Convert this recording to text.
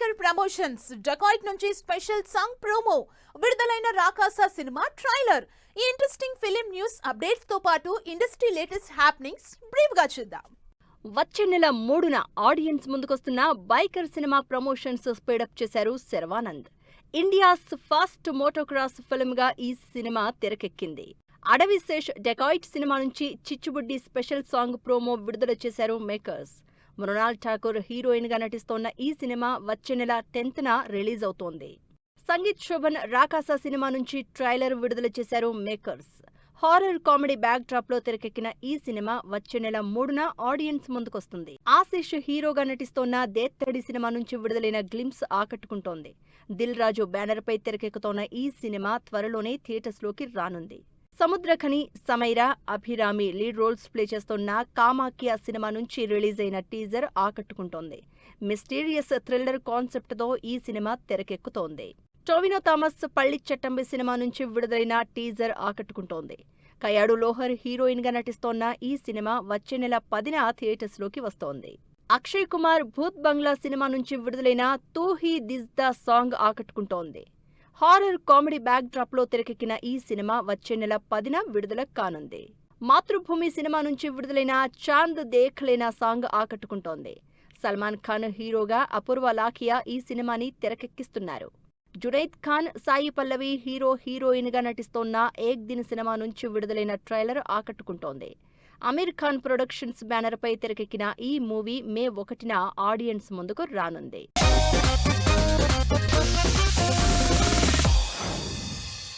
Biker promotions dacoit నుంచి special song promo విడుదలైన రాకాస cinema trailer ఈ ఇంట్రెస్టింగ్ ఫిలిం న్యూస్ అప్డేట్స్ తో పాటు ఇండస్ట్రీ లేటెస్ట్ హ్యాపెనింగ్స్ బ్రీఫ్ గా చూద్దాం. వచ్చే నెల 3న ఆడియన్స్ ముందుకొస్తున్న బైకర్ సినిమా ప్రమోషన్స్ స్పీడప్ చేశారు Sharwanand. India's first motocross film గా ఈ సినిమా తెరకెక్కింది. అడవి శేష్ డెకాయిట్ సినిమా నుంచి చిచ్చుబుడ్డి స్పెషల్ సాంగ్ ప్రోమో విడుదల చేశారు మేకర్స్. మృణాల్ ఠాకూర్ హీరోయిన్ గా నటిస్తోన్న ఈ సినిమా వచ్చే నెల 10న రిలీజ్ అవుతోంది. సంగీత్ శోభన్ రాకాస సినిమా నుంచి ట్రైలర్ విడుదల చేశారు makers. Horror comedy backdrop లో తెరకెక్కిన ఈ సినిమా వచ్చే నెల 3న ఆడియన్స్ ముందుకొస్తుంది. ఆశీష్ హీరోగా నటిస్తోన్న దేత్తడి సినిమా నుంచి విడుదలైన గ్లింప్స్ ఆకట్టుకుంటోంది. దిల్ రాజు బ్యానర్ పై తెరకెక్కుతోన్న ఈ సినిమా త్వరలోనే థియేటర్స్ లోకి రానుంది. Samuthirakani, Samaira, Abhirami lead roles play చేస్తోన్న కామాఖ్య సినిమా నుంచి రిలీజ్ అయిన టీజర్ ఆకట్టుకుంటోంది. మిస్టీరియస్ థ్రిల్లర్ కాన్సెప్ట్ తో ఈ సినిమా తెరకెక్కుతోంది. టొవినో థామస్ పళ్ళి చట్టంబి సినిమా నుంచి విడుదలైన టీజర్ ఆకట్టుకుంటోంది. కయాడు లోహర్ హీరోయిన్ గా నటిస్తోన్న ఈ సినిమా వచ్చే నెల 10న థియేటర్స్ లోకి వస్తోంది. అక్షయ్ కుమార్ భూత్ బంగ్లా సినిమా నుంచి విడుదలైన తూ హీ దిస్ ద సాంగ్ ఆకట్టుకుంటోంది. హారర్ కామెడీ బ్యాక్ డ్రాప్ లో తెరకెక్కిన ఈ సినిమా వచ్చే నెల 10న విడుదల కానుంది. మాతృభూమి సినిమా నుంచి విడుదలైన చాంద్ దేఖ్ లేనా సాంగ్ ఆకట్టుకుంటోంది. సల్మాన్ ఖాన్ హీరోగా అపూర్వ లాఖియా ఈ సినిమాని తెరకెక్కిస్తున్నారు. జునైద్ ఖాన్, సాయి పల్లవి హీరోయిన్ గా నటిస్తోన్న ఏక్ దిన్ సినిమా నుంచి విడుదలైన ట్రైలర్ ఆకట్టుకుంటోంది. అమీర్ ఖాన్ ప్రొడక్షన్స్ బ్యానర్ పై తెరకెక్కిన ఈ మూవీ మే 1న ఆడియన్స్ ముందుకు రానుంది.